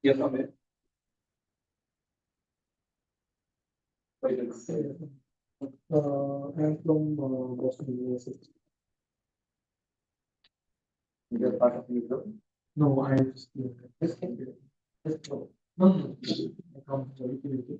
Yes, Amit. I'm from Boston University. You're part of the group? No, I just came here. Just go. No, no. I come from the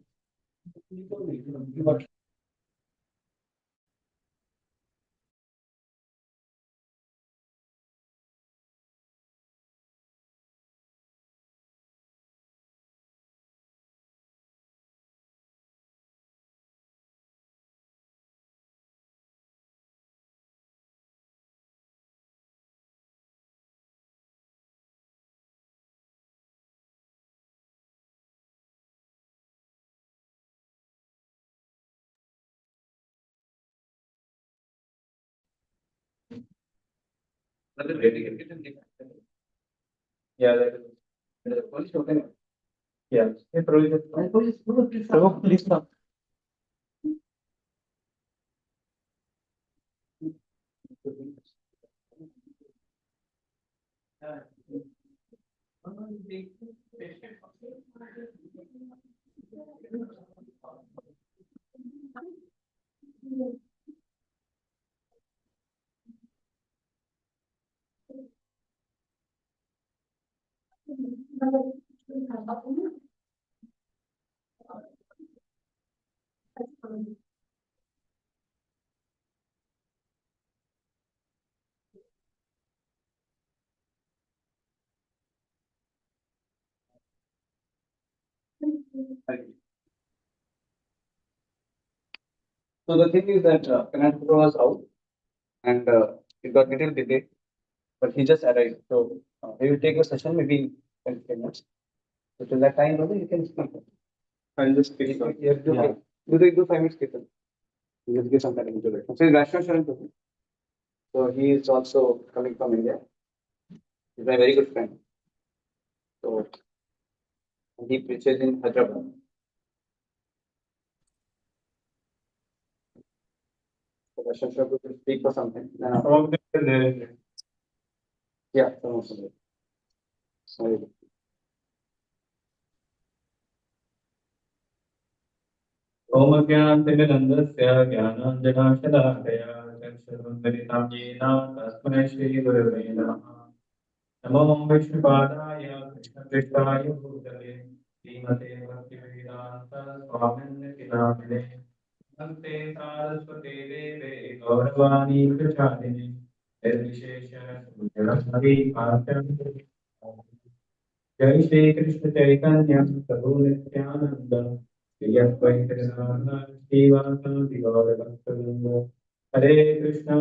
Yeah, that is police open. Yeah. Hey, Prabhu, Prabhu, please come. So the thing is that Kanai Thakur was out and it got little delayed, but he just arrived. So he will take a session maybe 10 minutes. So till that time, you can speak. I'll just speak. You have to do 5 minutes, Ketan. You just give some kind of introduction. So he's Rashtra Sharan Prabhu. So he is also coming from India. He's my very good friend. So he preaches in Hyderabad. So Rashtra Sharan will speak for something. Then after, yeah, some of them. Sorry. ओमज्ञानतिमिरन्दस्य ज्ञानाञ्जनाशलाकया चक्षुरुन्मिलितं येन तस्मै श्रीगुरवे नमः। नमो विष्णुपादाय कृष्णपृष्ठाय भूतले श्रीमते भक्तिवेदान्त स्वामिन्निति नामिने नमस्ते सारस्वते देवे गौरवाणी प्रचारिणे निर्विशेष शून्यवती पात्रं जय श्री कृष्ण चैतन्य प्रभु नित्यानंद श्री अद्वैत गदाधर श्रीवासादि गौरभक्तवृंद हरे Krishna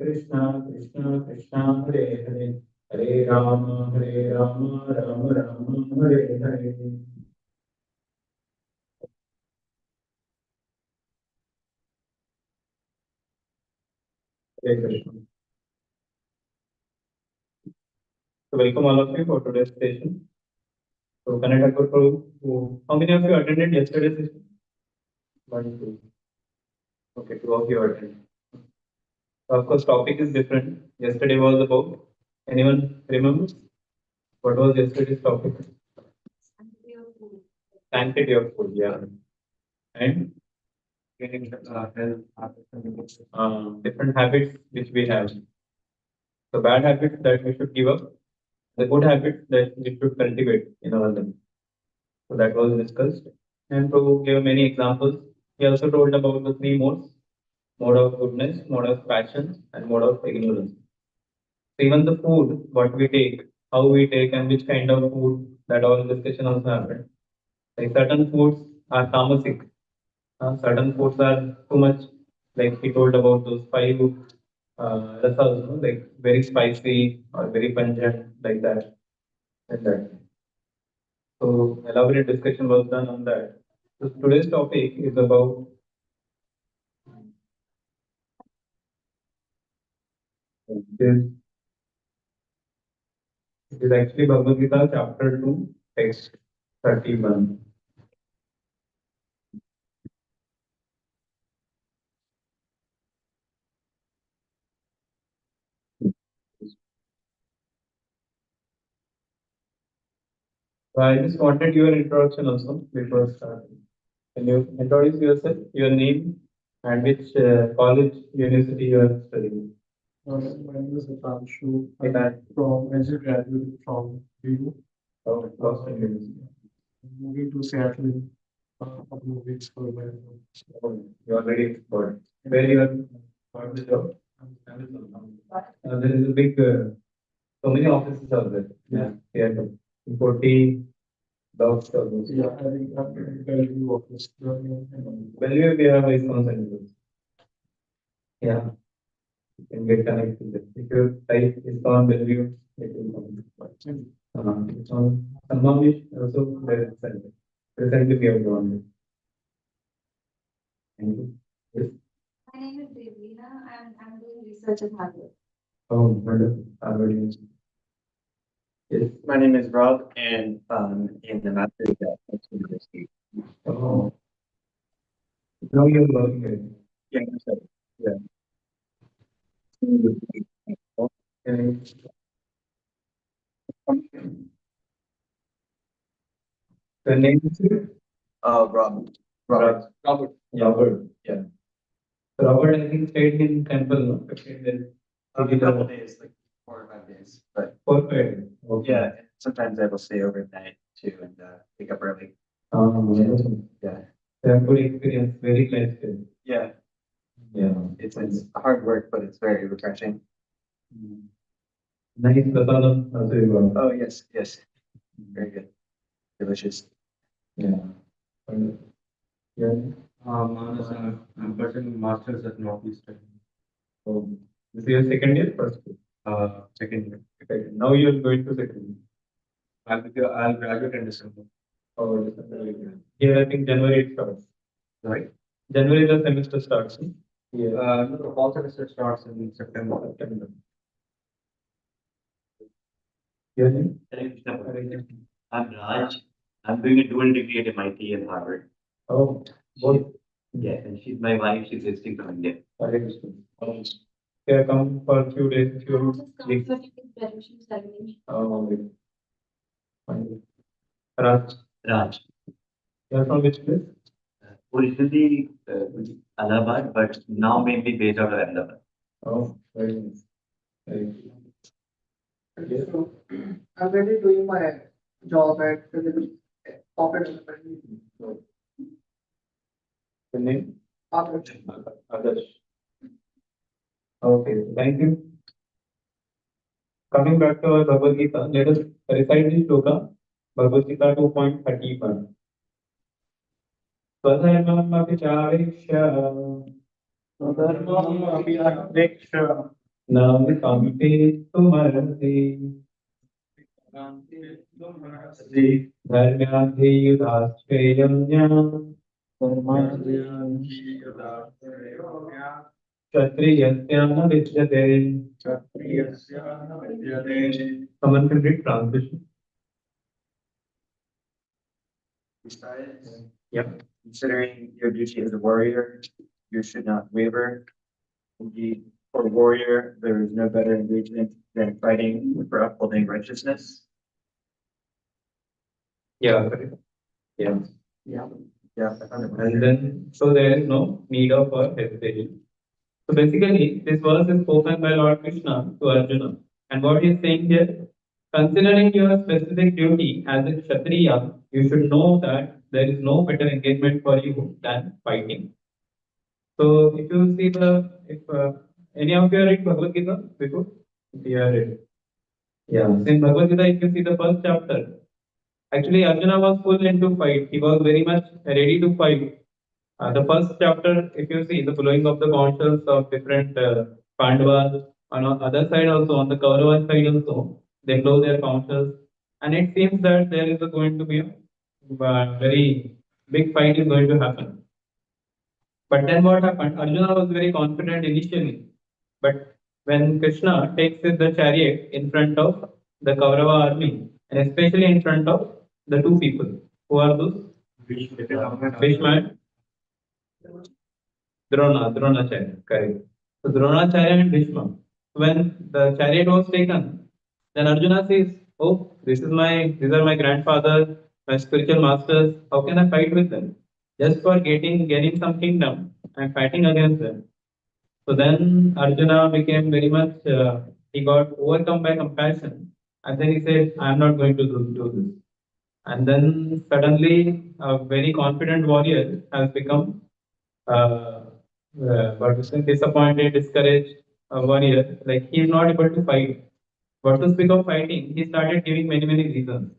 Krishna Krishna Hare Hare Hare Ram Ram Ram Hare Hare Hare Krishna. So welcome all of you for today's session. So Kanai Thakur Prabhu, how many of you attended yesterday's session? One, two. Okay, two of you attended. Of course, topic is different. Yesterday was about. Anyone remembers? What was yesterday's topic? Sanctity of food, yeah. And different habits which we have. The bad habits that we should give up, the good habits that we should cultivate in our life. So that was discussed. And Prabhu gave many examples. He also told about the three modes: mode of goodness, mode of passion, and mode of ignorance. So even the food, what we take, how we take, and which kind of food, that all discussion also happened. Like certain foods are tamasic, certain foods are too much, like he told about those five rasas, like very spicy or very pungent, like that. Like that. So elaborate discussion was done on that. So today's topic is about this. It is actually Bhagavad Gita chapter 2, text 31. So I just wanted your introduction also before starting. Can you introduce yourself, your name, and which college, university you are studying? My name is Akanshu. I'm from, I just graduated from BU. Oh, Boston University. Moving to Seattle a couple of weeks for my Oh, you are very expert. Where you are? What is the job? There is a big, so many offices are there. Yeah, Seattle. 40 dogs are those. Yeah, I think I'm in Bellevue office. Bellevue, we have responsibilities. Yeah, you can get connected. If you type it's on Bellevue, it will come. It's on Sambhavish, also there is center. Recently we have gone there. Thank you. Yes. My name is Devina and I'm doing research at Harvard. Oh, wonderful. Harvard University. Yes. My name is Rob, and in the master's at Oxford University. Oh. Now you're working at it. Yeah, so, yeah. And the name is Rob. Robert. Robert. Yeah. So Robert, I think stayed in temple, no? Stayed there. A couple days, like 4 or 5 days, but 4 5. Okay. yeah, and sometimes I will stay overnight too and wake up early. Wonderful. Yeah, They have good experience, very nice experience. yeah, Yeah. it's hard work, but it's very refreshing. Nice prasadam also you got. Oh yes, yes, very good, delicious. Yeah. Wonderful. Yeah. Manas, I'm pursuing masters at Northeastern. So this is your second year, first year? Second year. Second. Now you're going to second year. I'll graduate in December. Oh, December. Here I think January it starts. Right? January the semester starts. Yeah. No, the fall semester starts in September. Your name? I'm Raj. I'm doing a dual degree at MIT and Harvard. Oh, both. Yeah, and she's my wife. She's visiting from India. Hare Krishna. Yeah, come for a few days, I few just come weeks. for graduation ceremony. Oh, okay. Fine. Raj, Raj. you're from which place? Originally Allahabad, but now mainly based out of Ahmedabad. Oh, very nice. Very nice. Yes. So I'm already doing my job at the corporate company. The name? Others. Others. Okay, thank you. Coming back to our Bhagavad Gita, let us recite the shloka, Bhagavad Gita 2.31. Swadharmam apichareksha Swadharmam apichareksha na vikamte tumarate dharmyadhi yudhastreyamya kshatriyasya vidyate. Someone can read translation. Besides, Yep. considering your duty as a warrior, you should not waver. Indeed, for a warrior, there is no better engagement than fighting for upholding righteousness. Yeah, correct. Yeah. Yeah, I found it. And then, so there is no need of hesitation. So basically, this verse is spoken by Lord Krishna to Arjuna. And what he is saying here, considering your specific duty as a Kshatriya, you should know that there is no better engagement for you than fighting. So if you see if any of you read Bhagavad Gita before? If you are read. Yeah, so in Bhagavad Gita, if you see the first chapter, actually Arjuna was full into fight. He was very much ready to fight. The first chapter, if you see the following of the councils of different Pandavas, on the other side also, on the Kaurava side also, they blow their councils. And it seems that there is going to be a very big fight is going to happen. But then what happened? Arjuna was very confident initially. But when Krishna takes the chariot in front of the Kaurava army, and especially in front of the two people, who are those? Bhishma and Dronacharya, correct. So Dronacharya and Bhishma. When the chariot was taken, then Arjuna says, oh, these are my grandfathers, my spiritual masters. How can I fight with them? Just for gaining some kingdom, I'm fighting against them. So then Arjuna became very much, he got overcome by compassion. And then he said, I'm not going to do this. And then suddenly a very confident warrior has become but disappointed, discouraged warrior. Like he is not able to fight. What to speak of fighting? He started giving many reasons.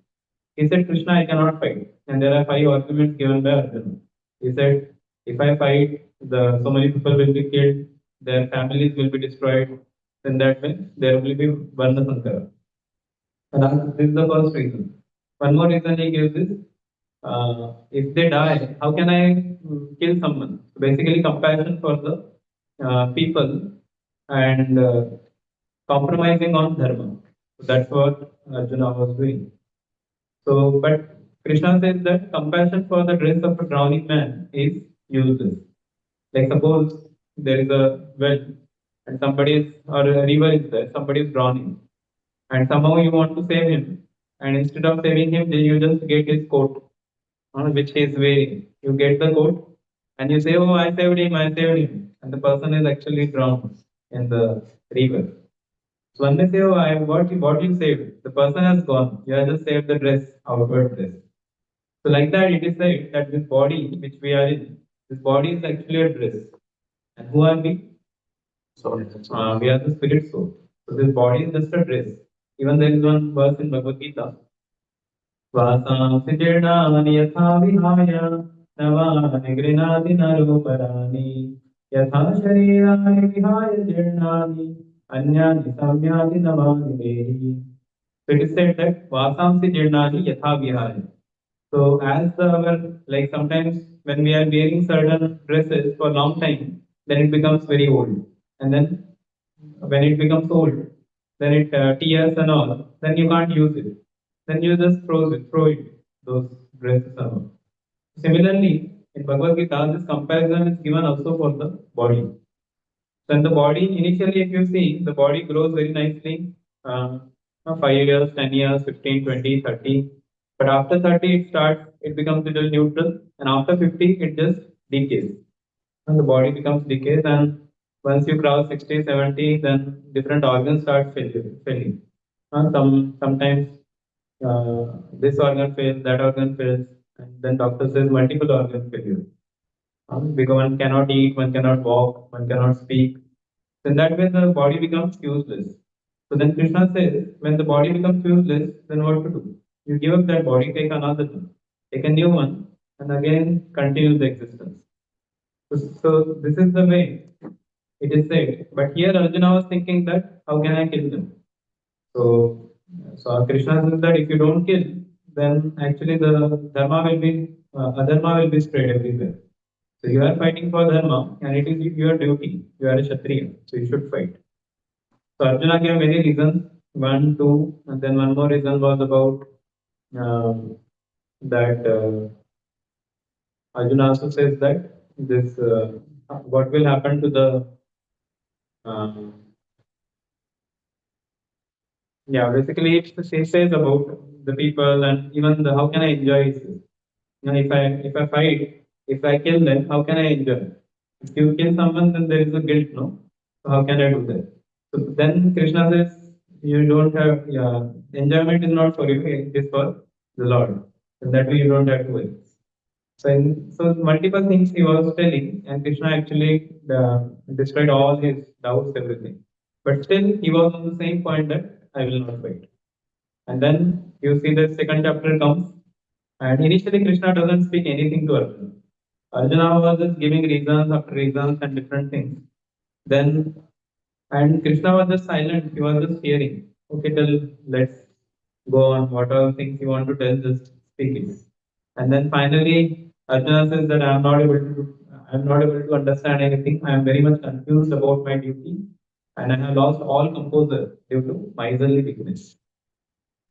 He said, Krishna, I cannot fight. And there are 5 arguments given by Arjuna. He said, if I fight, the so many people will be killed, their families will be destroyed. Then that means there will be Varna Sankara. And this is the first reason. One more reason he gives is if they die, how can I kill someone? Basically, compassion for the people and compromising on dharma. So that's what Arjuna was doing. So, but Krishna says that compassion for the dress of a drowning man is useless. Like suppose there is a well and somebody is or a river is there, somebody is drowning, and somehow you want to save him, and instead of saving him, then you just get his coat, which he is wearing. You get the coat, and you say, "Oh, I saved him! I saved him!" And the person is actually drowned in the river. So when they say, "Oh, I what you saved," the person has gone. You have just saved the dress, outward dress. So like that, it is said that this body which we are in, this body is actually a dress. And who are we? We are the spirit soul. So this body is just a dress. Even there is one verse in Bhagavad Gita. Vasansi jirnani yatha vihaya navani grinadi naruparani yatha sharirani vihaya jirnani anyani samyani navani dehi. So it is said that Vasamsi jirnani yatha vihaya. So as like sometimes when we are wearing certain dresses for a long time, then it becomes very old. And then when it becomes old, then it tears and all, then you can't use it. Then you just throw it, those dresses and all. Similarly, in Bhagavad Gita, this comparison is given also for the body. Then the body, initially, if you see, the body grows very nicely. 5 years, 10 years, 15, 20, 30. But after 30, it becomes a little neutral. And after 50, it just decays. And the body becomes decayed. And once you cross 60, 70, then different organs start failing. Sometimes this organ fails, that organ fails. And then doctor says multiple organ failure. Because one cannot eat, one cannot walk, one cannot speak. So in that way, the body becomes useless. So then Krishna says, when the body becomes useless, then what to do? You give up that body, take another one, take a new one, and again continue the existence. So this is the way it is said. But here Arjuna was thinking that how can I kill them? So Krishna says that if you don't kill, then actually the dharma will be adharma will be spread everywhere. So you are fighting for dharma, and it is your duty. You are a kshatriya, so you should fight. So Arjuna gave many reasons, one, two, and then one more reason was about that Arjuna also says that this what will happen to the basically it says about the people and even the how can I enjoy it. If I fight, if I kill them, how can I enjoy? If you kill someone, then there is a guilt, no? So how can I do that? So then Krishna says, you don't have, enjoyment is not for you, it is for the Lord. And that way you don't have to worry. So multiple things he was telling, and Krishna actually destroyed all his doubts, everything. But still, he was on the same point that I will not fight. And then you see the second chapter comes, and initially Krishna doesn't speak anything to Arjuna. Arjuna was just giving reasons after reasons and different things. Then, and Krishna was just silent. He was just hearing. Okay, let's go on. What are the things you want to tell? Just speak it. And then finally, Arjuna says that I'm not able to understand anything. I am very much confused about my duty, and I have lost all composure due to miserly weakness.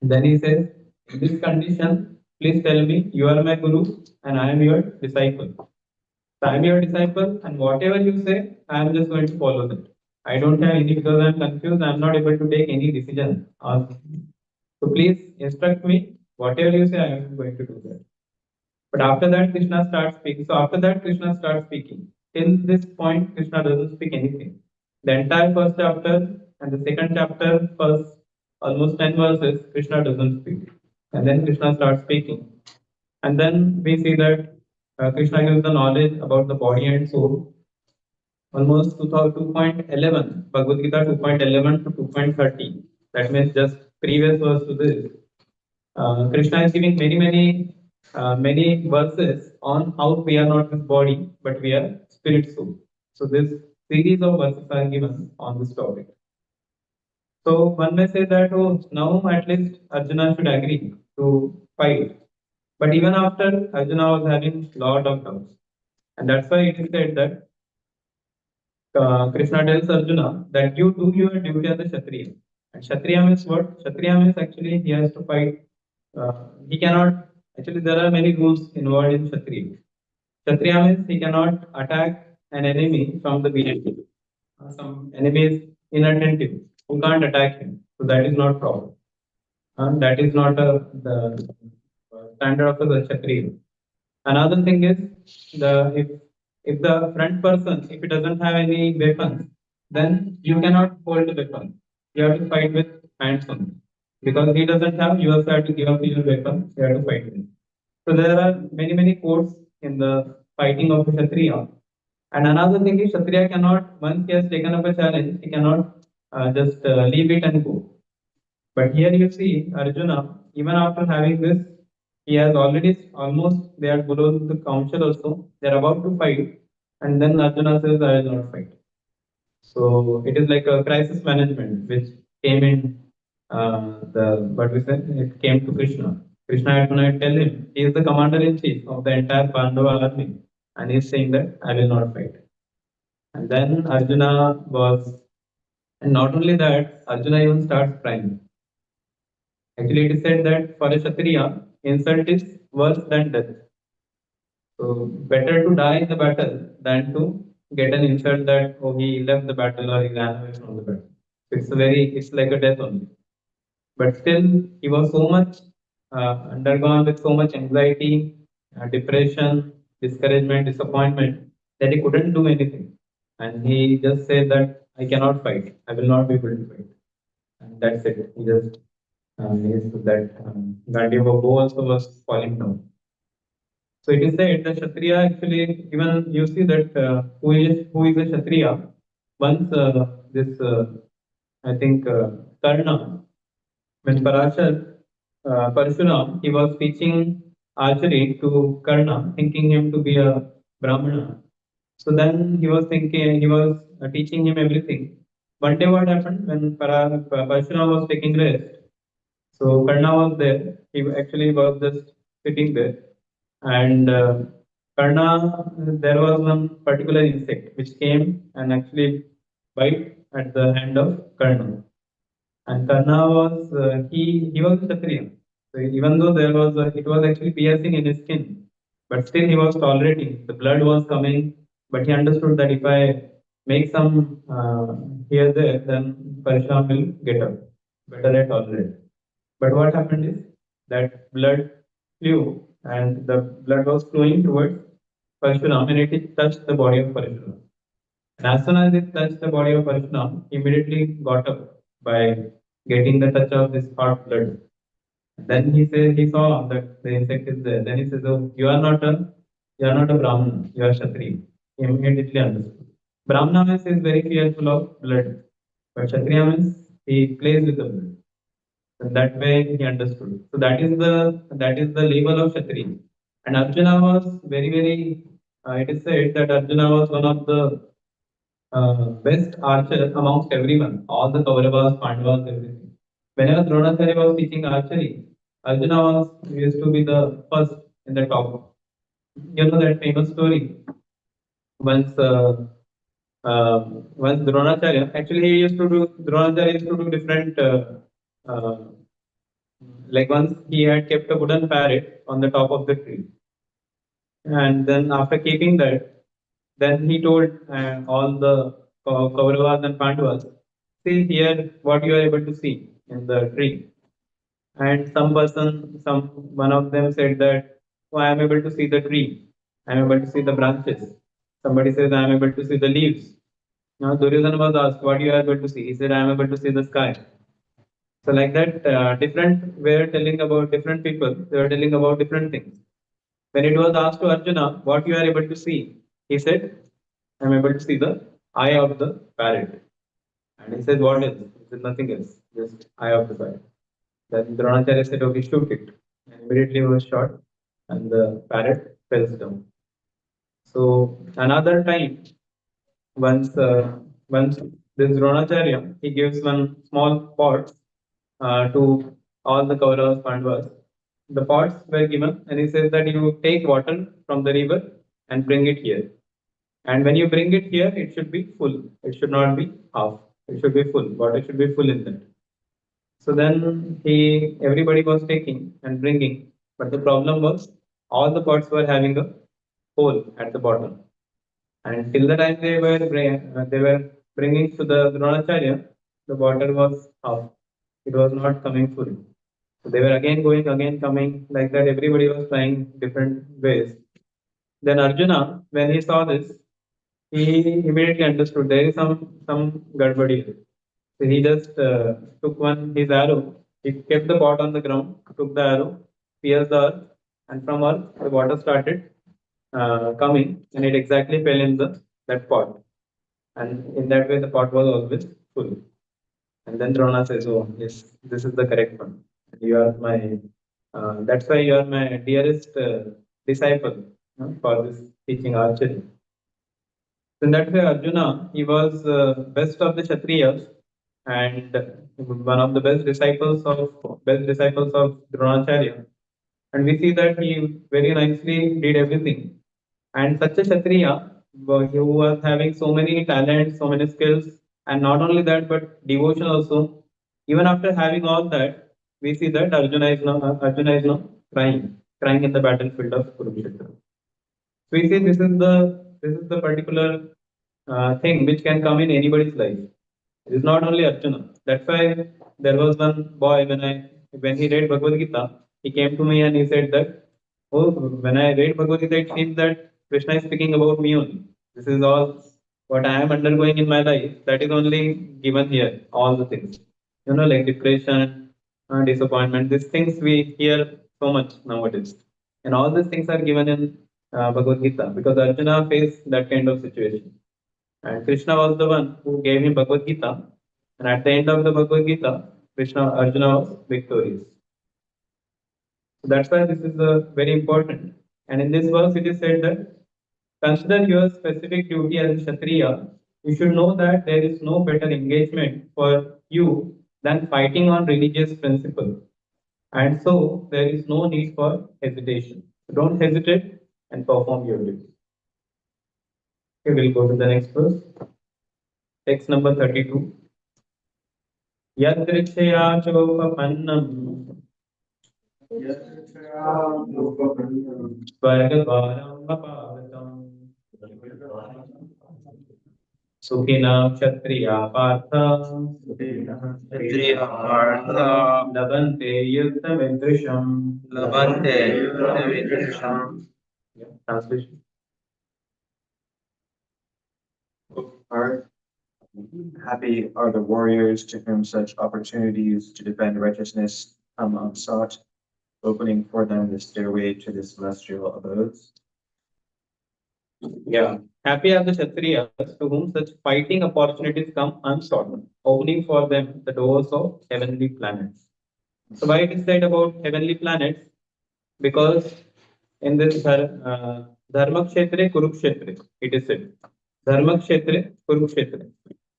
Then he says, in this condition, please tell me, you are my guru and I am your disciple. So I am your disciple, and whatever you say, I am just going to follow that. I don't have any because I am confused, I am not able to take any decision. So please instruct me. Whatever you say, I am going to do that. But after that, Krishna starts speaking. So after that, Krishna starts speaking. Till this point, Krishna doesn't speak anything. The entire first chapter and the second chapter, first almost 10 verses, Krishna doesn't speak. And then Krishna starts speaking. And then we see that Krishna gives the knowledge about the body and soul. Almost 2.11, Bhagavad Gita 2.11 to 2.30. That means just previous verse to this. Krishna is giving many verses on how we are not this body, but we are spirit soul. So this series of verses are given on this topic. So one may say that, oh, now at least Arjuna should agree to fight. But even after, Arjuna was having lot of doubts. And that's why it is said that Krishna tells Arjuna that you do your duty as a Kshatriya. And Kshatriya means what? Kshatriya means actually he has to fight. He cannot, actually, there are many rules involved in Kshatriya. Kshatriya means he cannot attack an enemy from the behind. Some enemy is inattentive, who can't attack him. So that is not proper. And that is not the standard of the Kshatriya. Another thing is if the front person, if he doesn't have any weapons, then you cannot hold the weapon. You have to fight with hands only. Because he doesn't have, you also have to give up your weapon, you have to fight with him. So there are many codes in the fighting of a Kshatriya. And another thing is Kshatriya cannot, once he has taken up a challenge, he cannot just leave it and go. But here you see Arjuna, even after having this, he has already almost, they are below the council also, they are about to fight, and then Arjuna says, I will not fight. So it is like a crisis management which came in what we said, it came to Krishna. Krishna had to tell him, he is the commander in chief of the entire Pandava army, and he is saying that I will not fight. And then Arjuna was, and not only that, Arjuna even starts crying. Actually, it is said that for a Kshatriya, insult is worse than death. So better to die in the battle than to get an insult that oh he left the battle or he ran away from the battle. It's like a death only. But still, he was so much undergone with so much anxiety, depression, discouragement, disappointment that he couldn't do anything. And he just said that I cannot fight. I will not be able to fight. And that's it. He just is that Gandhi Babu also was falling down. So it is said that Kshatriya actually, even you see that who is a Kshatriya, once this, I think, Karna, when Parshuram, he was teaching archery to Karna, thinking him to be a Brahmana. So then he was thinking, he was teaching him everything. One day what happened when Parshuram was taking rest, so Karna was there. He actually was just sitting there. And Karna, there was one particular insect which came and actually bite at the hand of Karna. And Karna was he was a Kshatriya. So even though it was actually piercing in his skin, but still he was tolerating. The blood was coming, but he understood that if I make some here there, then Parishram will get up. Better I tolerate. But what happened is that blood flew and the blood was flowing towards Parshuram and it touched the body of Parshuram. And as soon as it touched the body of Parshuram, he immediately got up by getting the touch of this hot blood. Then he saw that the insect is there. Then he says, oh, you are not a Brahman, you are Kshatriya. He immediately understood. Brahmana means is very fearful of blood, but Kshatriya means he plays with the blood. And that way he understood. So that is the level of Kshatriya. And Arjuna was very it is said that Arjuna was one of the best archer amongst everyone, all the Kauravas, Pandavas, everything. Whenever Dronacharya was teaching archery, Arjuna used to be the first in the top. You know that famous story. Once, once Dronacharya, actually Dronacharya used to do different, like once he had kept a wooden parrot on the top of the tree. And then after keeping that, then he told all the Kauravas and Pandavas, see here what you are able to see in the tree. and one of them said that, oh, I am able to see the tree, I am able to see the branches. Somebody says, I am able to see the leaves. Now Duryodhana was asked, what you are able to see? He said, I am able to see the sky. So like that, different were telling about different people. They were telling about different things. When it was asked to Arjuna, what you are able to see, he said, I am able to see the eye of the parrot. And he said, what else? He said, nothing else, just eye of the parrot. Then Dronacharya said, okay, shoot it. And immediately he was shot, and the parrot fell down. So another time, once this Dronacharya, he gives one small pot to all the Kauravas, Pandavas. The pots were given, and he says that you take water from the river and bring it here. And when you bring it here, it should be full. It should not be half. It should be full. Water should be full in that. So then everybody was taking and bringing, but the problem was all the pots were having a hole at the bottom. And till the time they were bringing to the Dronacharya, the water was half. It was not coming full. So they were again going, again coming, like that. Everybody was trying different ways. Then Arjuna, when he saw this, he immediately understood there is some gadbadi. So he just took his arrow. He kept the pot on the ground, took the arrow, pierced the earth, and from earth the water started coming, and it exactly fell in the that pot. And in that way, the pot was always full. And then Drona says, "Oh, yes, this is the correct one. You are my. That's why you are my dearest disciple for this teaching archery." In that way, Arjuna, he was best of the Kshatriyas and one of the best disciples of Dronacharya. And we see that he very nicely did everything. And such a Kshatriya who was having so many talents, so many skills, and not only that, but devotion also. Even after having all that, we see that Arjuna is now crying in the battlefield of Kurukshetra. So we see this is the particular thing which can come in anybody's life. It is not only Arjuna. That's why there was one boy when he read Bhagavad Gita, he came to me and he said that, oh, when I read Bhagavad Gita, it seems that Krishna is speaking about me only. This is all what I am undergoing in my life. That is only given here. All the things, like depression, disappointment. These things we hear so much nowadays, and all these things are given in Bhagavad Gita because Arjuna faced that kind of situation. And Krishna was the one who gave him Bhagavad Gita. And at the end of the Bhagavad Gita, Arjuna was victorious. So that's why this is very important. And in this verse, it is said that consider your specific duty as a Kshatriya. You should know that there is no better engagement for you than fighting on religious principle. And so there is no need for hesitation. So don't hesitate and perform your duty. Okay, we'll go to the next verse. Text number 32. Yadrichya chopapannam svargavaram apavatam sukhina kshatriya partha labante yukta vidrisham. Yeah, translation. Happy are the warriors to whom such opportunities to defend righteousness come unsought, opening for them the stairway to the celestial abodes. Yeah. Happy are the Kshatriyas to whom such fighting opportunities come unsought, opening for them the doors of heavenly planets. So why it is said about heavenly planets? Because in this Dharma Kshetre, Kurukshetre, it is said. Dharma Kshetre, Kurukshetre.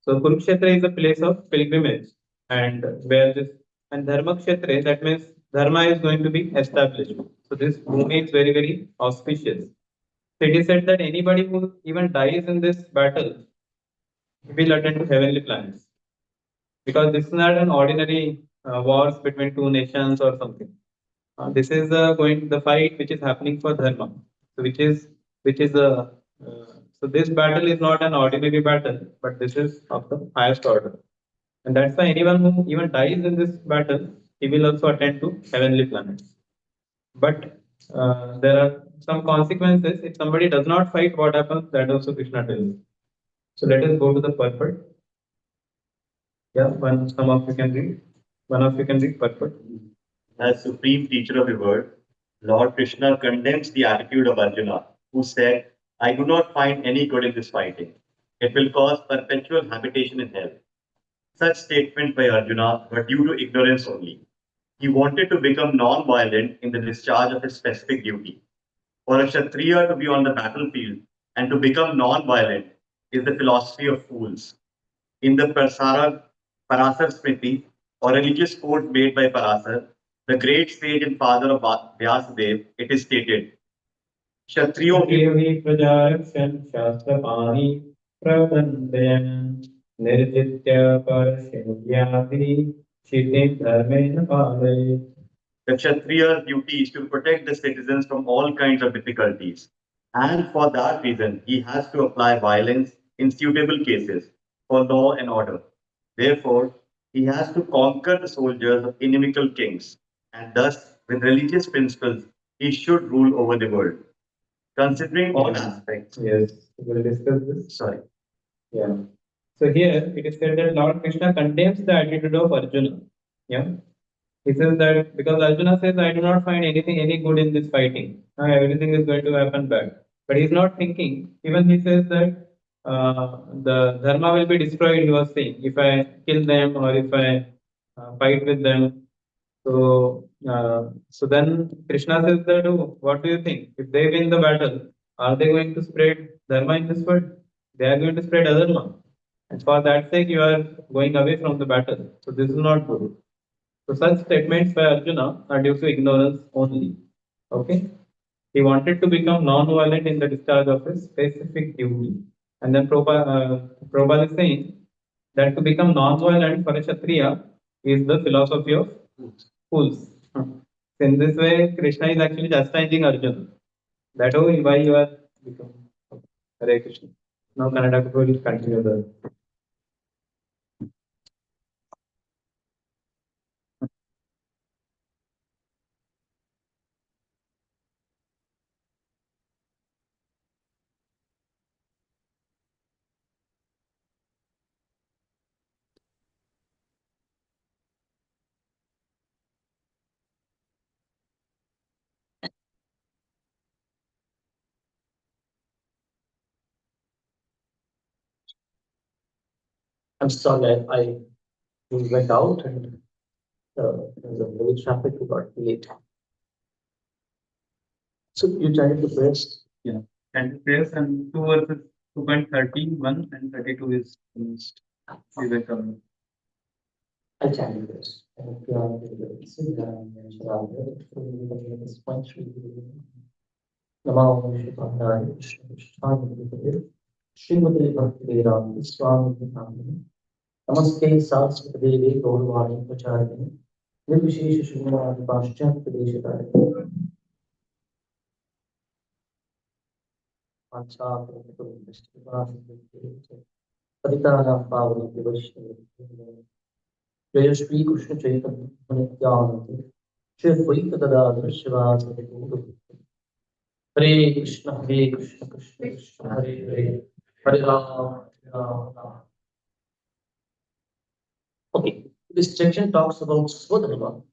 So Kurukshetra is a place of pilgrimage, and where this and Dharma Kshetra, that means Dharma is going to be established. So this Bhumi is very, very auspicious. So it is said that anybody who even dies in this battle will attend to heavenly planets. Because this is not an ordinary wars between two nations or something. This is the fight which is happening for Dharma. So which is a so this battle is not an ordinary battle, but this is of the highest order. And that's why anyone who even dies in this battle he will also attend to heavenly planets. But there are some consequences. If somebody does not fight, what happens? That also Krishna tells. So let us go to the purport. Yeah, some of you can read. One of you can read purport. As supreme teacher of the world, Lord Krishna condemns the attitude of Arjuna, who said, I do not find any good in this fighting. It will cause perpetual habitation in hell. Such statements by Arjuna were due to ignorance only. He wanted to become non-violent in the discharge of his specific duty. For a Kshatriya to be on the battlefield and to become non-violent is the philosophy of fools. In the Parasar Smriti, or religious code made by Parasar, the great sage and father of Vyasadeva, it is stated, Kshatriyo Kshatriyo prajarakshyan shastrapani prabandayan nirjitya parasyavyadi shitim dharmena palay. the Kshatriya's duty is to protect the citizens from all kinds of difficulties. And for that reason, he has to apply violence in suitable cases for law and order. Therefore, he has to conquer the soldiers of inimical kings, and thus, with religious principles, he should rule over the world. Considering all aspects, Yes, we will discuss this. sorry, Yeah. So here it is said that Lord Krishna condemns the attitude of Arjuna. Yeah. He says that because Arjuna says, I do not find anything any good in this fighting. Everything is going to happen bad. But he's not thinking. Even he says that the dharma will be destroyed, he was saying, if I kill them or if I fight with them. So then Krishna says that, oh, what do you think? If they win the battle, are they going to spread dharma in this world? They are going to spread adharma. And for that sake, you are going away from the battle. So this is not good. So such statements by Arjuna are due to ignorance only. Okay. He wanted to become non-violent in the discharge of his specific duty. And then Prabhupada is saying that to become non-violent for a Kshatriya is the philosophy of fools. In this way, Krishna is actually chastising Arjuna. That oh, why you are become Hare Krishna. Now Kannada will continue the. I'm sorry, I went out and there was a heavy traffic, we got late. So you tried to press. Yeah. And prayers and 2 verses 2.31 and 32 is finished. We will come. I tried to press. And if you are able to sit down and shall have this point Namo Vishnu Vishnu Srimati Bhakti Vedanta Swami Vivekananda Namaste Saraswati Devi Gaurvani Pacharini Nirvishesha Srimati Paschat Pradeshatari Paritanam Pavani Vishnu Jaya Shri Krishna Chaitanya Nityananda Shri Advaita Gadadhar Shivasati Guru Hare Krishna Krishna Krishna Hare Hare Hare Rama Hare Rama. Okay, this section talks about Swadharma.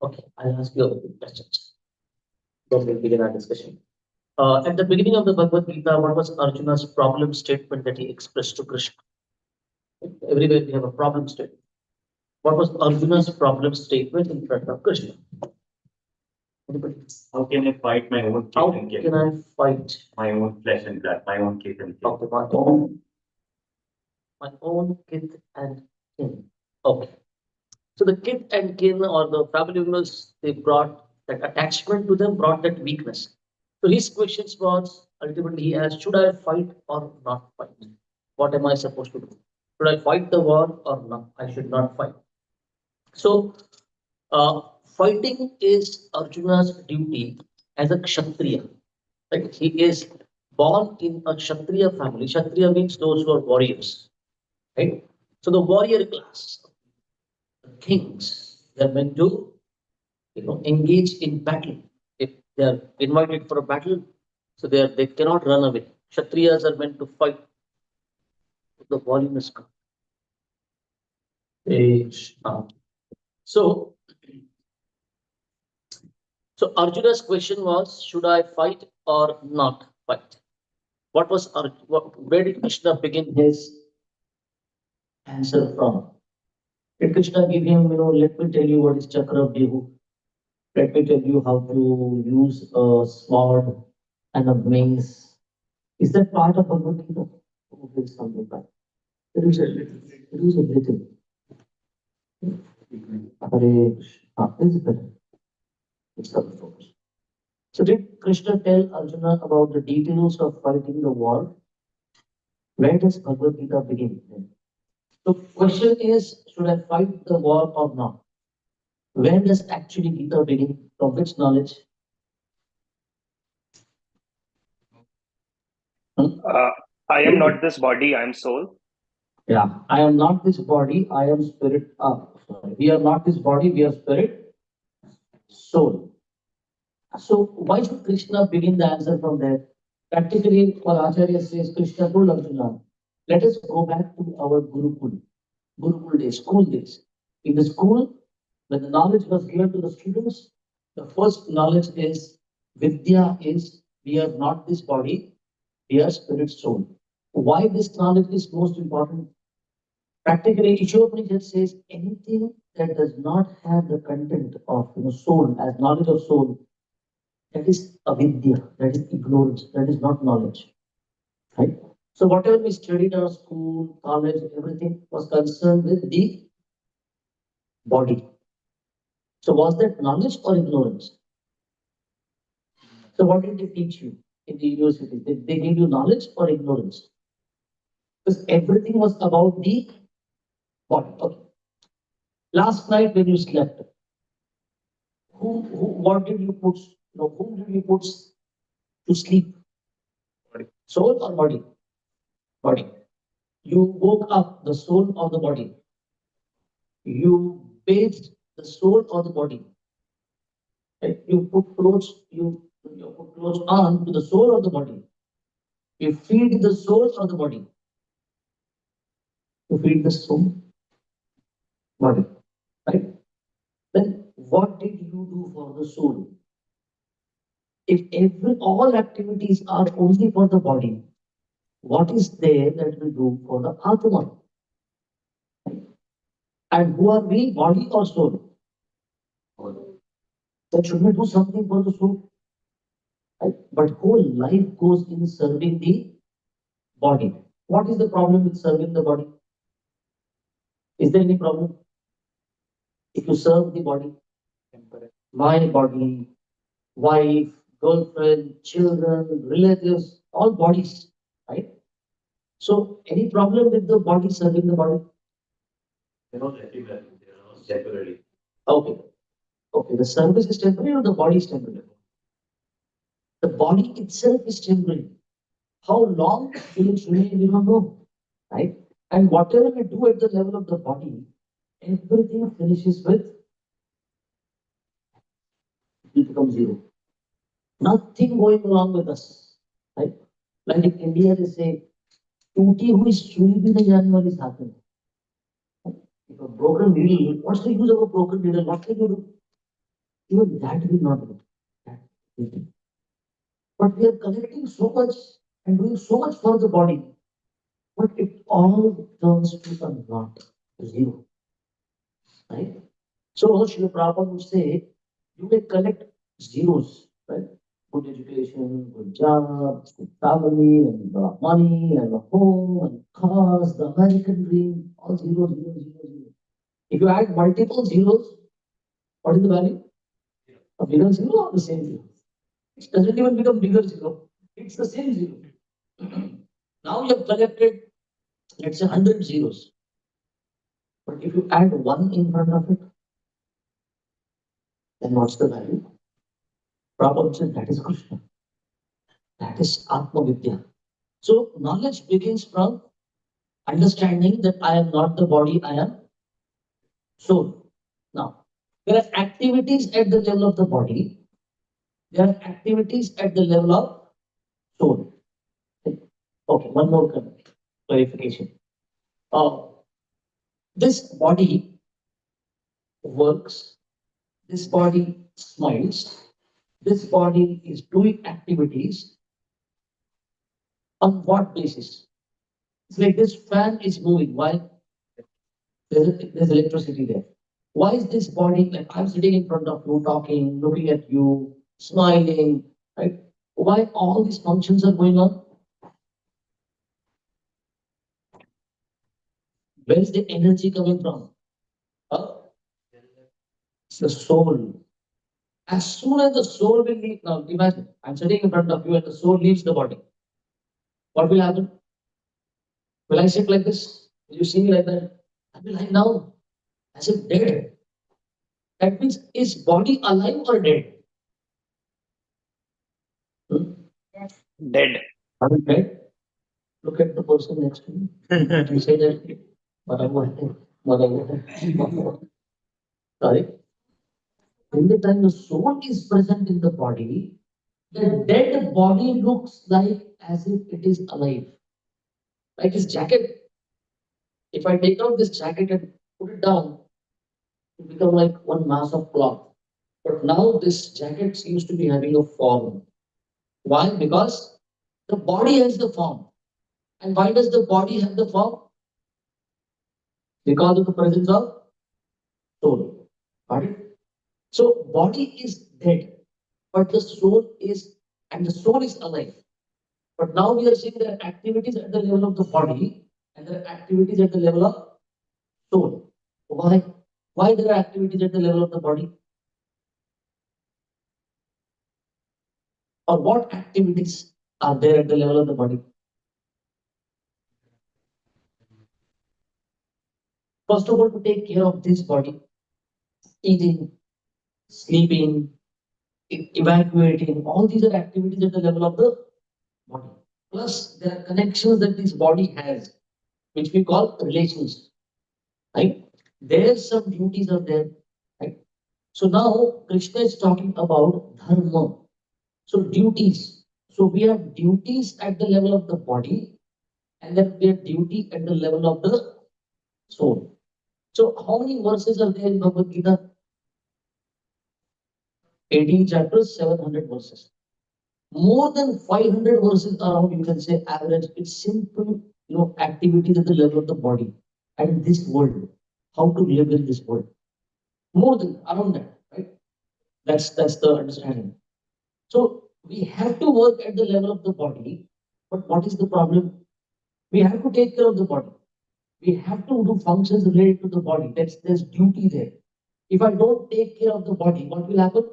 Okay, I'll ask you a few questions. Then we'll begin our discussion. At the beginning of the Bhagavad Gita, what was Arjuna's problem statement that he expressed to Krishna? Everywhere we have a problem statement. What was Arjuna's problem statement in front of Krishna? Anybody? how can I fight my own kith How and kin, can I fight? my own flesh and blood, my own kith and kin? Okay, my own kith and kin. Okay. So the kith and kin or the family members, they brought that attachment to them, brought that weakness. So his questions was ultimately he asked, should I fight or not fight? What am I supposed to do? Should I fight the war or not? I should not fight. So fighting is Arjuna's duty as a Kshatriya. Like he is born in a Kshatriya family. Kshatriya means those who are warriors. Right? So the warrior class. kings, they're meant to, engage in battle. If they are invited for a battle, so they cannot run away. Kshatriyas are meant to fight. The volume is come. So, so Arjuna's question was, should I fight or not fight? Where did Krishna begin his answer from? Did Krishna give him, let me tell you what is Chakra of Dehu. Let me tell you how to use a sword and a mace. Is that part of Bhagavad Gita? Oh, there is something back. It is a little. It is a little. Hare Krishna. This is better. It's coming from us. So did Krishna tell Arjuna about the details of fighting the war? Where does Bhagavad Gita begin? So question is, should I fight the war or not? Where does actually Gita begin? From which knowledge? I am not this body, I am soul. Yeah, I am not this body, I am spirit. Sorry. We are not this body, we are spirit, soul. So why should Krishna begin the answer from there? Practically, what Acharya says, Krishna told Arjuna, let us go back to our Gurukul days, school days. In the school, when the knowledge was given to the students, the first knowledge is Vidya is we are not this body, we are spirit soul. Why this knowledge is most important? Practically, Ishopanishad says anything that does not have the content of soul as knowledge of soul, that is avidya, that is ignorance, that is not knowledge. Right? So whatever we studied in our school, college, everything was concerned with the body. So was that knowledge or ignorance? So what did they teach you in the university? Did they give you knowledge or ignorance? Because everything was about the body. Okay. Last night when you slept, what did you put? Whom did you put to sleep? Body. Soul or body? Body. You woke up the soul or the body. You bathed the soul or the body. Right? You put clothes. You put clothes on to the soul or the body. You feed the soul or the body. You feed the soul, body. Right? Then what did you do for the soul? If all activities are only for the body, what is there that we do for the Atma? And who are we, body or soul? Then should we do something for the soul? Right? But whole life goes in serving the body. What is the problem with serving the body? Is there any problem? If you serve the body, my body, wife, girlfriend, children, relatives, all bodies, right? So, any problem with the body serving the body? They're not everywhere, they're not temporary. Okay. Okay, the service is temporary or the body is temporary? The body itself is temporary. How long will it remain? We don't know, right? And whatever we do at the level of the body, everything finishes with it becomes zero. Nothing going along with us, right? Like in India, they say, "Tooti hui sui bhi nahi jaane wali saath mein." If a broken needle, what's the use of a broken needle? What can you do? Even that will not do. That. But we are collecting so much and doing so much for the body, but it all turns to a not zero, right? So Srila Prabhupada would say, you may collect zeros, right? Good education, good job, good family, and money, and a home, and cars, the American dream, all zero, zero, zero, zero. If you add multiple zeros, what is the value? A bigger zero or the same zero? It doesn't even become bigger zero. It's the same zero. Now you have collected, let's say, 100 zeros. But if you add one in front of it, then what's the value? Prabhupada said that is Krishna. That is Atma Vidya. So knowledge begins from understanding that I am not the body, I am soul. Now, there are activities at the level of the body. There are activities at the level of soul. Okay, one more clarification. Uh, this body works, this body smiles, this body is doing activities on what basis? It's like this fan is moving. Why? There's electricity there. Why is this body like I'm sitting in front of you, talking, looking at you, smiling, right? Why all these functions are going on? Where is the energy coming from? Huh? It's the soul. As soon as the soul will leave, now imagine I'm sitting in front of you and the soul leaves the body. What will happen? Will I sit like this? Will you see me like that? I will lie down as if dead. That means is body alive or dead? Hmm? Dead. Are you dead? Look at the person next to you. You say that. Whatever. Whatever. Sorry. In the time the soul is present in the body, the dead body looks like as if it is alive. Like this jacket. If I take out this jacket and put it down, it become like one mass of cloth. But now this jacket seems to be having a form. Why? Because the body has the form. And why does the body have the form? Because of the presence of soul. Got it? So body is dead, but the soul is, and the soul is alive. But now we are seeing there are activities at the level of the body and there are activities at the level of soul. Why? Why there are activities at the level of the body? Or what activities are there at the level of the body? First of all, to take care of this body, eating, sleeping, evacuating, all these are activities at the level of the body. Plus, there are connections that this body has, which we call relations. Right? There's some duties are there. Right? So now Krishna is talking about dharma. So duties. So we have duties at the level of the body, and then we have duty at the level of the soul. So how many verses are there in Bhagavad Gita? 18 chapters, 700 verses. More than 500 verses around, you can say average. It's simple, activities at the level of the body and this world. How to live in this world. More than around that, right? That's the understanding. So we have to work at the level of the body, but what is the problem? We have to take care of the body. We have to do functions related to the body. There's duty there. If I don't take care of the body, what will happen?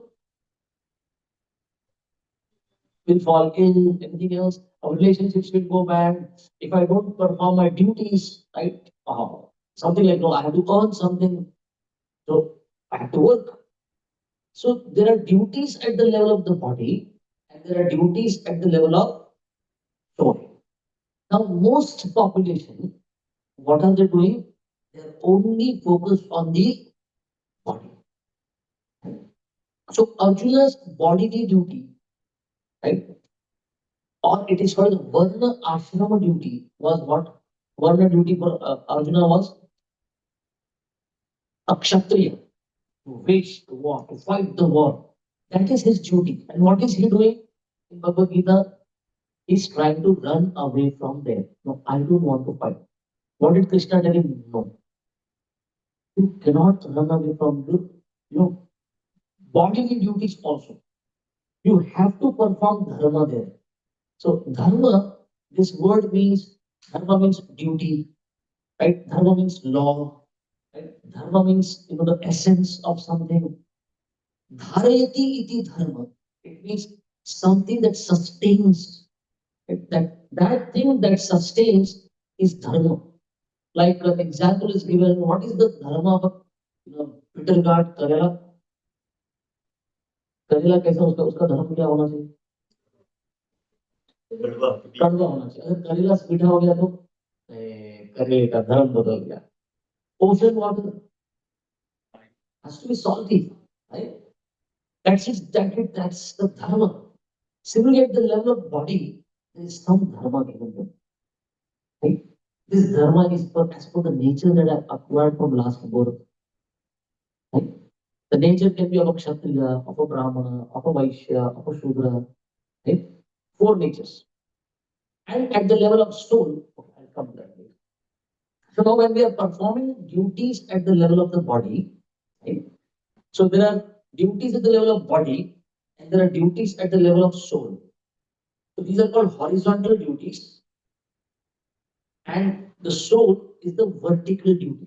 Will fall ill, anything else, our relationships will go bad. If I don't perform my duties, right? Something like, no, I have to earn something, so I have to work. So there are duties at the level of the body, and there are duties at the level of soul. Now, most population, what are they doing? They're only focused on the body. So Arjuna's bodily duty, right? Or it is called Varna Ashrama duty was what? Varna duty for Arjuna was a Kshatriya, to wage the war, to fight the war. That is his duty. And what is he doing? In Bhagavad Gita, he's trying to run away from there. No, I don't want to fight. What did Krishna tell him? No. You cannot run away from the bodily duties also. You have to perform dharma there. So dharma, this word means dharma means duty, right? Dharma means law, right? Dharma means the essence of something. Dharayati iti dharma. It means something that sustains. Right? That thing that sustains is dharma. Like an example is given. What is the dharma of bitter gourd, Karela? करेला कैसा उसका धर्म क्या होना चाहिए? कड़वा होना चाहिए. अगर करेला मीठा हो गया तो करेले का धर्म बदल गया. Ocean water Has to be salty, right? That's the dharma. Similarly, at the level of body, there is some dharma given them, right? This dharma is as per the nature that I acquired from last birth, right? The nature can be of a kshatriya, of a brahmana, of a vaishya, of a shudra, right? Four natures. And at the level of soul, okay, I'll come to that later. So now when we are performing duties at the level of the body, right? So there are duties at the level of body and there are duties at the level of soul. So these are called horizontal duties and the soul is the vertical duty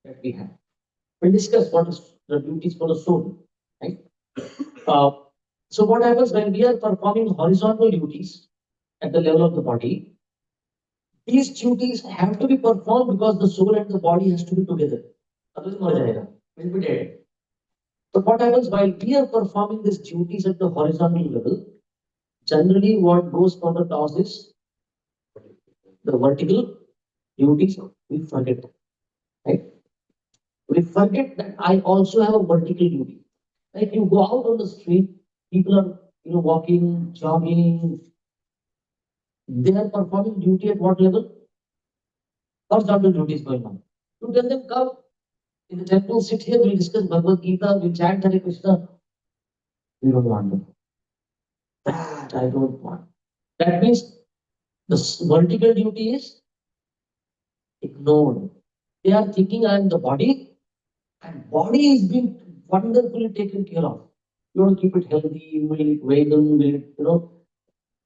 that we have. We'll discuss what is the duties for the soul, right? Uh, so what happens when we are performing horizontal duties at the level of the body? These duties have to be performed because the soul and the body has to be together. Otherwise, मर जाएगा. Will be dead. So what happens while we are performing these duties at the horizontal level? Generally, what goes for the toss is the vertical duties. We forget, right? We forget that I also have a vertical duty. Like you go out on the street, people are walking, jogging. They are performing duty at what level? Horizontal duty is going on. You tell them come in the temple, sit here, we'll discuss Bhagavad Gita, we'll chant Hare Krishna. We don't want to. That I don't want. That means the vertical duty is ignored. They are thinking I am the body, and body is being wonderfully taken care of. You want to keep it healthy, will it vegan, will it,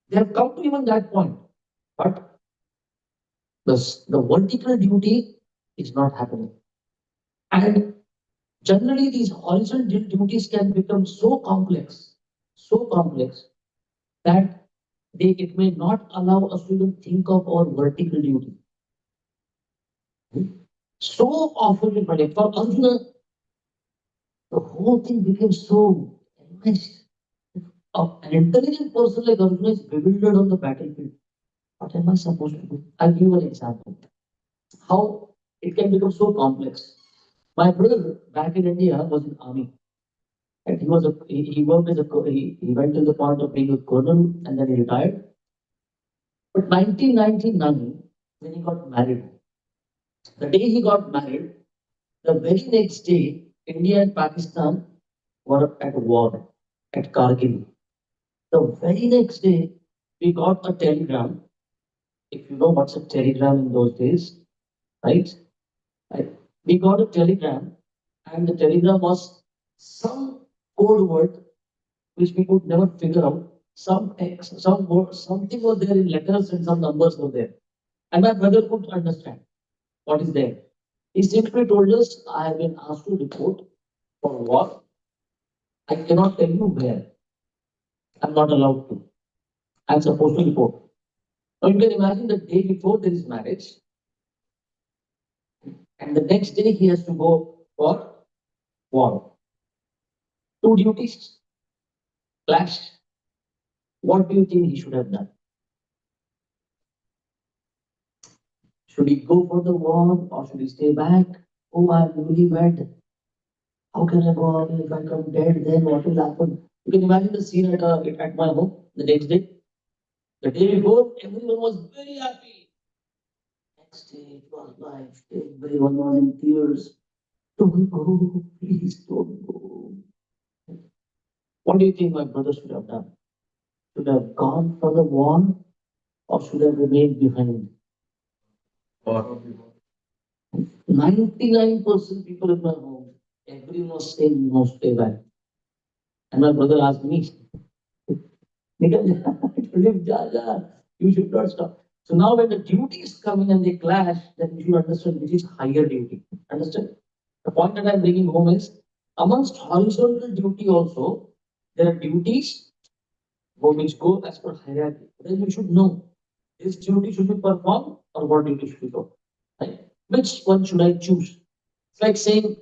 they have come to even that point. But the vertical duty is not happening. And generally, these horizontal duties can become so complex that it may not allow us to even think of our vertical duty. So often we forget. For Arjuna, the whole thing became so enmeshed. An intelligent person like Arjuna is bewildered on the battlefield. What am I supposed to do? I'll give you an example. How it can become so complex. My brother back in India was in army. And he worked as he went to the point of being a colonel and then he retired. But 1999, when he got married, the day he got married, the very next day, India and Pakistan were at war at Kargil. The very next day, we got a telegram. If you know what's a telegram in those days, right? Right. We got a telegram, and the telegram was some code word which we could never figure out. Some X, some word, something was there in letters and some numbers were there. And my brother could understand what is there. He simply told us, I have been asked to report for war. I cannot tell you where. I'm not allowed to. I'm supposed to report. Now you can imagine the day before there is marriage, and the next day he has to go for war. Two duties clashed. What do you think he should have done? Should he go for the war or should he stay back? Oh, I'm really wed. How can I go out if I come dead? Then what will happen? You can imagine the scene at my home the next day. The day before, everyone was very happy. Next day, it was like everyone was in tears. Don't go, please don't go. What do you think my brother should have done? Should have gone for the war or should have remained behind? 99% people in my home, everyone was saying no, stay back. And my brother asked me, you should not stop. So now when the duties come in and they clash, then you should understand which is higher duty. Understand? The point that I'm bringing home is amongst horizontal duty also, there are duties which go as per hierarchy. Then you should know this duty should be performed or what duty should be performed. Right? Which one should I choose? It's like saying,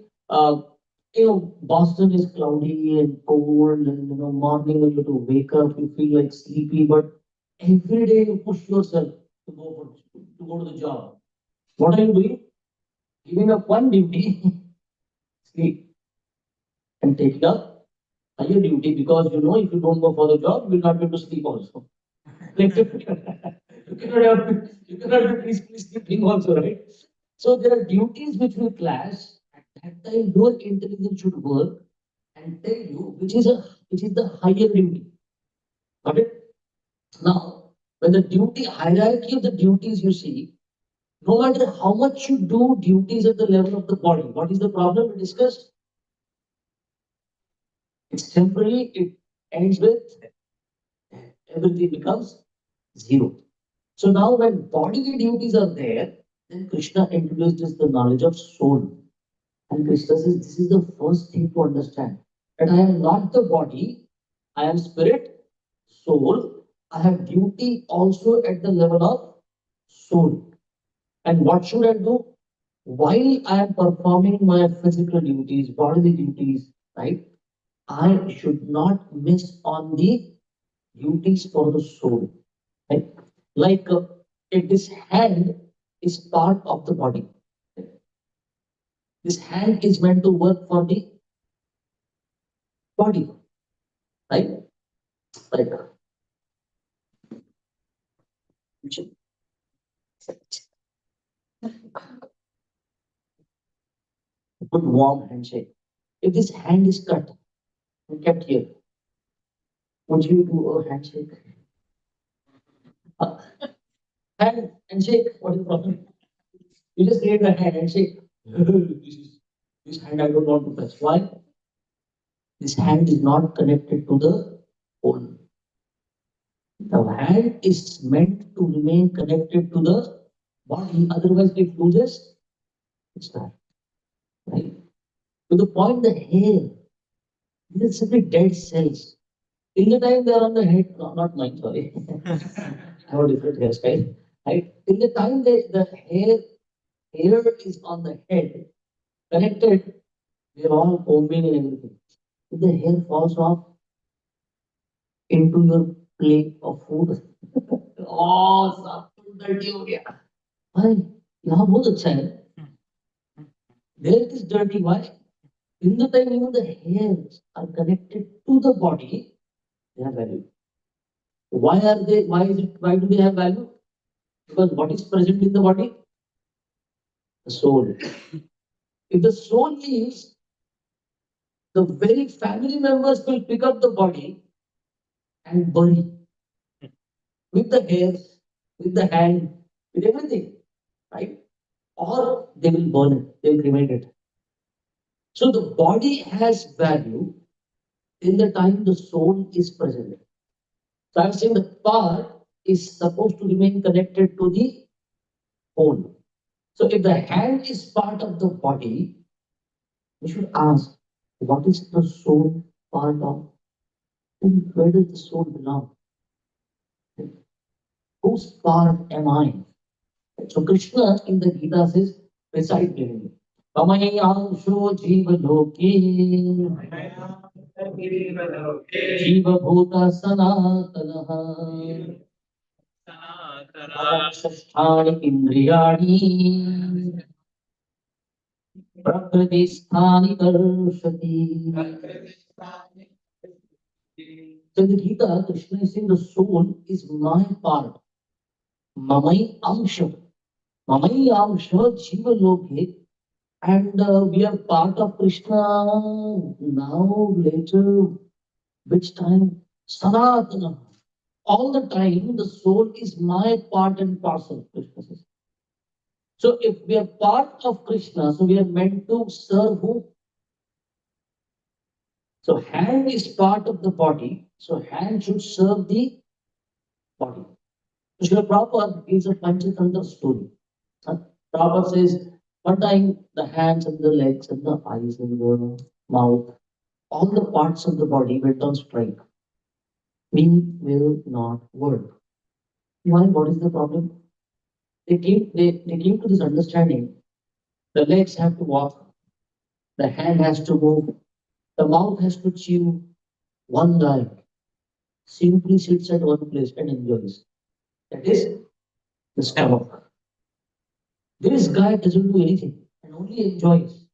Boston is cloudy and cold, and morning when you have to wake up, you feel like sleepy, but every day you push yourself to go to the job. What are you doing? Giving up one duty, sleep. and taking up higher duty because you know if you don't go for the job, you will not be able to sleep also. Like, you cannot be peacefully sleeping also, right? So there are duties which will clash. At that time, your intelligence should work and tell you which is the higher duty. Got it? Now, when the duty hierarchy of the duties you see, no matter how much you do duties at the level of the body, what is the problem we discussed? It's temporary, it ends with everything becomes zero. So now when bodily duties are there, then Krishna introduced us the knowledge of soul. And Krishna says this is the first thing to understand. That I am not the body, I am spirit, soul. I have duty also at the level of soul. And what should I do? While I am performing my physical duties, bodily duties, right? I should not miss on the duties for the soul. Right? Like if this hand is part of the body, this hand is meant to work for the body, right? Like good warm handshake. If this hand is cut and kept here, would you do a handshake? Uh, handshake, what is the problem? You just create a hand and say, this hand I don't want to touch. Why? This hand is not connected to the bone. The hand is meant to remain connected to the body, otherwise it loses its life. Right? To the point the hair, these are simply dead cells. In the time they are on the head, no, not mine, sorry. I have a different hairstyle. Right? In the time the hair is on the head, connected, we are all combing and everything. If the hair falls off into your plate of food, oh, सब dirty हो गया. भाई, यहाँ बहुत अच्छा है. There it is dirty. Why? In the time even the hairs are connected to the body, they have value. Why are they? Why is it? Why do they have value? Because what is present in the body? The soul. If the soul leaves, the very family members will pick up the body and bury with the hairs, with the hand, with everything, right? Or they will burn it, they will cremate it. So the body has value in the time the soul is present. So I'm saying the part is supposed to remain connected to the whole. So if the hand is part of the body, we should ask, what is the soul part of? Where does the soul belong? Whose part am I? So Krishna in the Gita says, recite clearly. Pamayangsho jiva loke jiva bhuta sanatanaha sasthani indriyani prakriti sthani karshati. So in the Gita, Krishna is saying the soul is my part. Mamai amsha. Mamai amsha jiva loke. And we are part of Krishna now, later, which time? Sanatana. All the time, the soul is my part and parcel, Krishna says. So if we are part of Krishna, so we are meant to serve who? So hand is part of the body, so hand should serve the body. So Srila Prabhupada gives a Panchatantra story. Prabhupada says, one time the hands and the legs and the eyes and the mouth, all the parts of the body went on strike. We will not work. Why? What is the problem? They came to this understanding. The legs have to walk, the hand has to move, the mouth has to chew. One guy simply sits at one place and enjoys. That is the stomach. This guy doesn't do anything and only enjoys.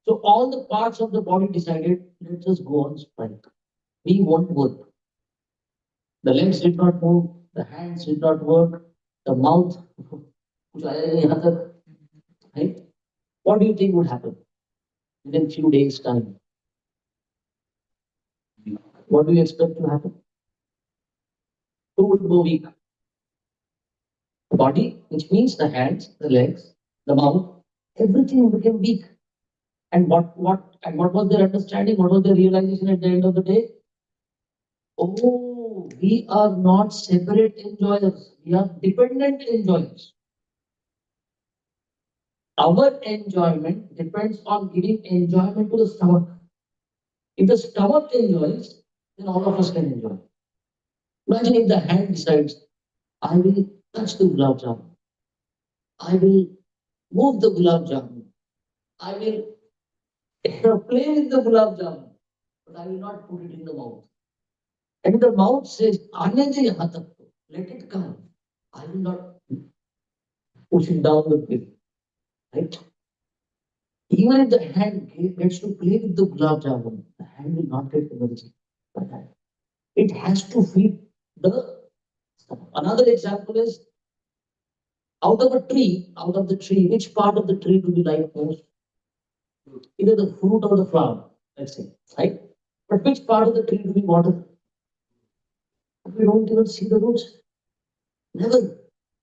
So all the parts of the body decided let us go on strike. We won't work. The legs did not move, the hands did not work, the mouth, कुछ आया नहीं यहाँ तक, right? What do you think would happen within few days' time? What do you expect to happen? Who would go weak? The body, which means the hands, the legs, the mouth, everything became weak. And what was their understanding? What was their realization at the end of the day? Oh, we are not separate enjoyers. We are dependent enjoyers. Our enjoyment depends on giving enjoyment to the stomach. If the stomach enjoys, then all of us can enjoy. Imagine if the hand decides, I will touch the gulab jamun. I will move the gulab jamun. I will play with the gulab jamun, but I will not put it in the mouth. And the mouth says, "Aane de yahan tak, let it come. I will not push it down the pit." Right? Even if the hand gets to play with the gulab jamun, the hand will not get energy by that. It has to feed the stomach. Another example is out of the tree, which part of the tree do we like most? Either the fruit or the flower, let's say, right? But which part of the tree do we water? We don't even see the roots. Never.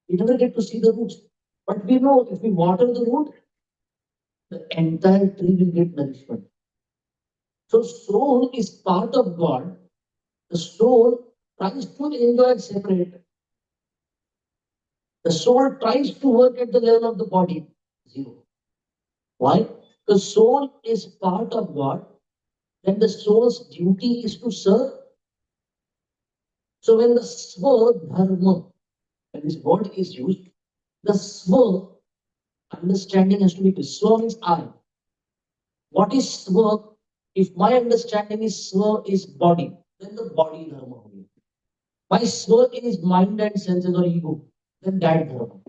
We never get to see the roots. But we know if we water the root, the entire tree will get nourishment. So soul is part of God. The soul tries to enjoy and separate. The soul tries to work at the level of the body. Zero. Why? The soul is part of God. Then the soul's duty is to serve. So when the Swadharma, when this word is used, the Swa understanding has to be clear. Swa means I. What is Swa? If my understanding is Swa is body, then the body dharma will be. My Swa is mind and senses or ego, then that dharma.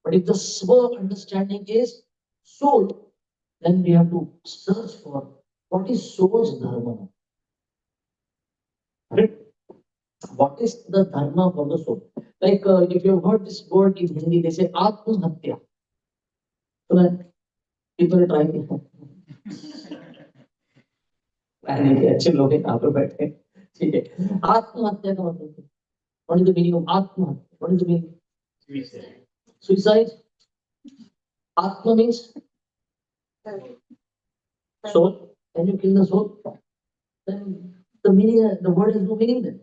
But if the Swa understanding is soul, then we have to search for what is soul's dharma. Right? What is the dharma for the soul? Like if you have heard this word in Hindi, they say Atmahatya. So that people are trying to अच्छे लोग हैं यहाँ पे बैठे हैं, ठीक है। आत्महत्या का मतलब what is the meaning of आत्महत्या? What is the meaning? Suicide. Atma means soul. Can you kill the soul? Then the meaning, the word has no meaning then.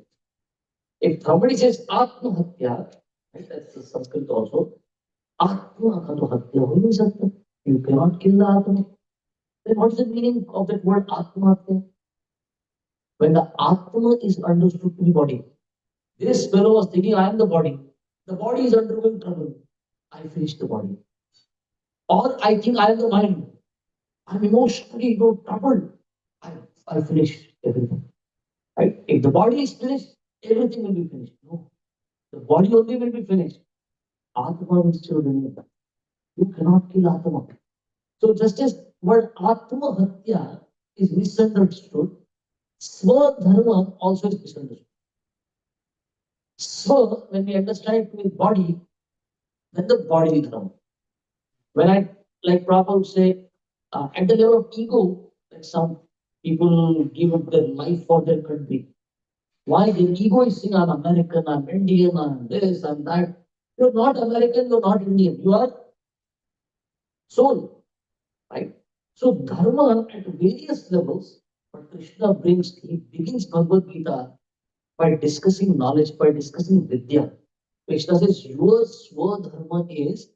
If somebody says Atmahatya, right, that's the Sanskrit also. Atma ka to hatya ho nahi sakta. You cannot kill the Atma. Then what is the meaning of that word Atmahatya? When the Atma is understood to be body. This fellow was thinking, I am the body. The body is undergoing trouble. I finish the body. Or I think I am the mind. I'm emotionally troubled. I finish everything. Right? If the body is finished, everything will be finished. No. The body only will be finished. Atma will still remain. You cannot kill Atma. So just as word Atma Hatya is misunderstood, Swadharma also is misunderstood. So when we understand it with body, then the body is dharma. When I, like Prabhu would say, at the level of ego, like some people give up their life for their country. Why? Their ego is saying, I'm American, I'm Indian, I'm this, I'm that. You're not American, you're not Indian, you are soul, right? So dharma at various levels, but Krishna he begins Bhagavad Gita by discussing knowledge, by discussing vidya. Krishna says, your swadharma is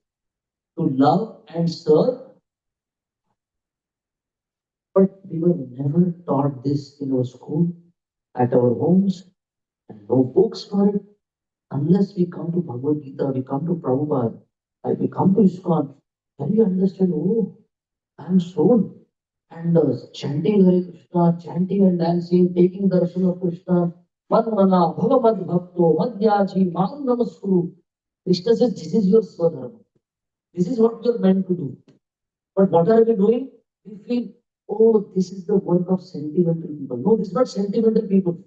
to love and serve. But we were never taught this in our school, at our homes, and no books for it. Unless we come to Bhagavad Gita, we come to Prabhupada, and we come to ISKCON, then we understand, oh, I am soul. And chanting Hare Krishna, chanting and dancing, taking darshan of Krishna, Madmana, Bhagavad Bhakto, Madhyaji, Mam Namaskuru. Krishna says, this is your Swadharma. This is what you're meant to do. But what are we doing? We feel oh, this is the work of sentimental people. No, this is not sentimental people.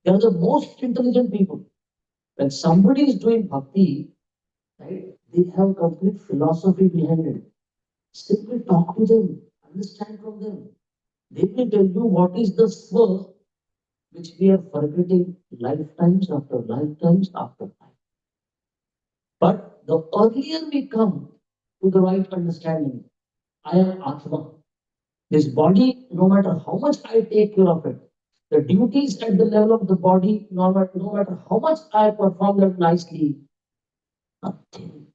They are the most intelligent people. When somebody is doing bhakti, right, they have complete philosophy behind it. Simply talk to them, understand from them. They will tell you what is the swa which we are forgetting lifetimes after lifetimes after life. But the earlier we come to the right understanding, I am Atma. This body, no matter how much I take care of it, the duties at the level of the body, no matter how much I perform them nicely, nothing,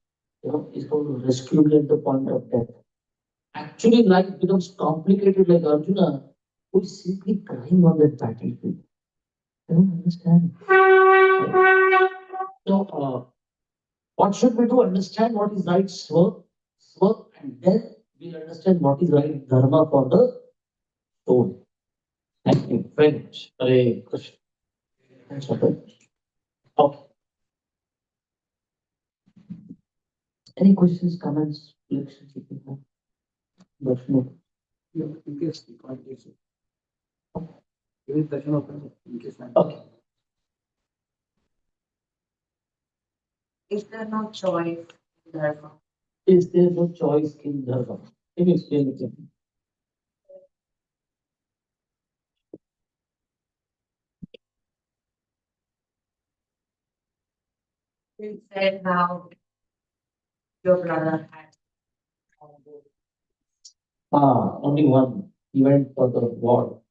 is going to rescue me at the point of death. Actually, life becomes complicated like Arjuna, who is simply crying on that battlefield. I don't understand. So, what should we do? Understand what is right swa, and then we'll understand what is right dharma for the soul. Thank you very much. Hare Krishna. Thanks for that. Okay. Any questions, comments, reflections if you have? Darshan? Yeah, in case you can't use it. Even darshan open, in case I'm. Okay. Is there no choice in dharma? Is there no choice in dharma? Can you explain it to me? You said how your brother had Only one. He went for the war.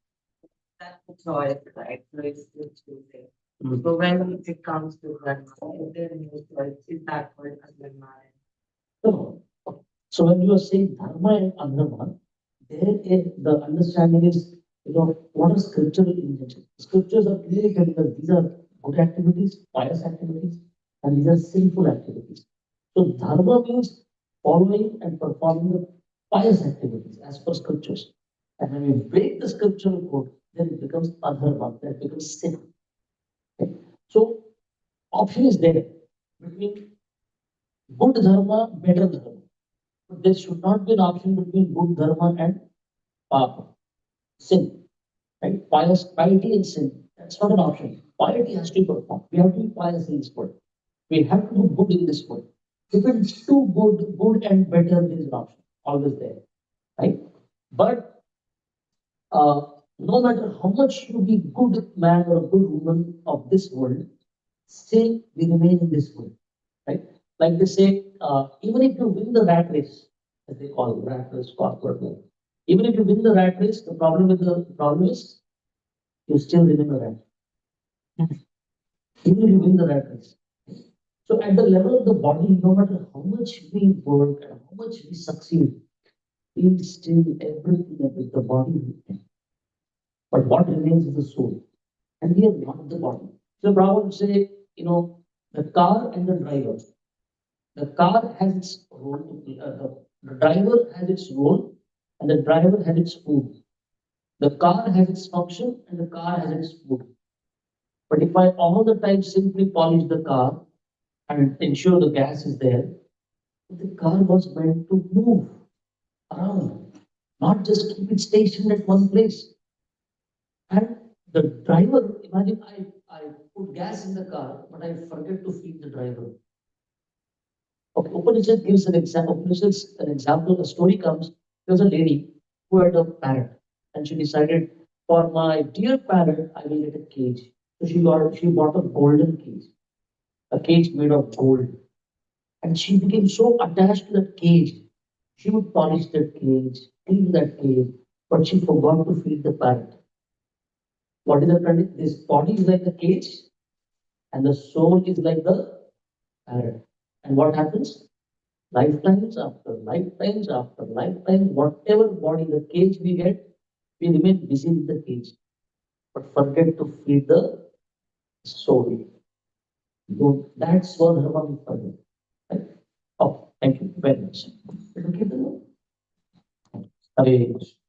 that's the choice, right? So it's still choosing. Mm. So when it comes to dharma, is there no choice? Is that what husband married? No. So when you are saying dharma and adharma, there is the understanding is, what are scriptural intentions? Scriptures are clearly telling us these are good activities, pious activities, and these are sinful activities. So dharma means following and performing the pious activities as per scriptures. And when you break the scriptural code, then it becomes adharma, that becomes sin. Okay? So option is there between good dharma, better dharma. But there should not be an option between good dharma and sin, right? Piety and sin. That's not an option. Piety has to be performed. We have to be pious in this world. We have to do good in this world. If it's too good and better, there is an option always there, right? But no matter how much you be good man or a good woman of this world, still we remain in this world, right? Like they say, even if you win the rat race, as they call it, rat race, corporate life, even if you win the rat race, the problem is you still remain a rat. Even if you win the rat race. So at the level of the body, no matter how much we work and how much we succeed, we still everything that is the body. But what remains is the soul. And we are not the body. So Prabhupada would say, the car and the driver. The car has its role to play, the driver has its role, and the driver has its food. The car has its function, and the car has its food. But if I all the time simply polish the car and ensure the gas is there, the car was meant to move around, not just keep it stationed at one place. And the driver, imagine I put gas in the car, but I forget to feed the driver. Okay, Upanishad gives an example. Upanishads an example. A story comes. There was a lady who had a parrot, and she decided, for my dear parrot, I will get a cage. So she bought a golden cage, a cage made of gold, and she became so attached to that cage. She would polish that cage, clean that cage, but she forgot to feed the parrot. What is the condition? This body is like the cage, and the soul is like the parrot. And what happens? Lifetimes after lifetimes after lifetimes, whatever body, the cage we get, we remain busy with the cage, but forget to feed the soul. That's what Dharma we forget. Right? Oh, thank you very much. Hare Krishna.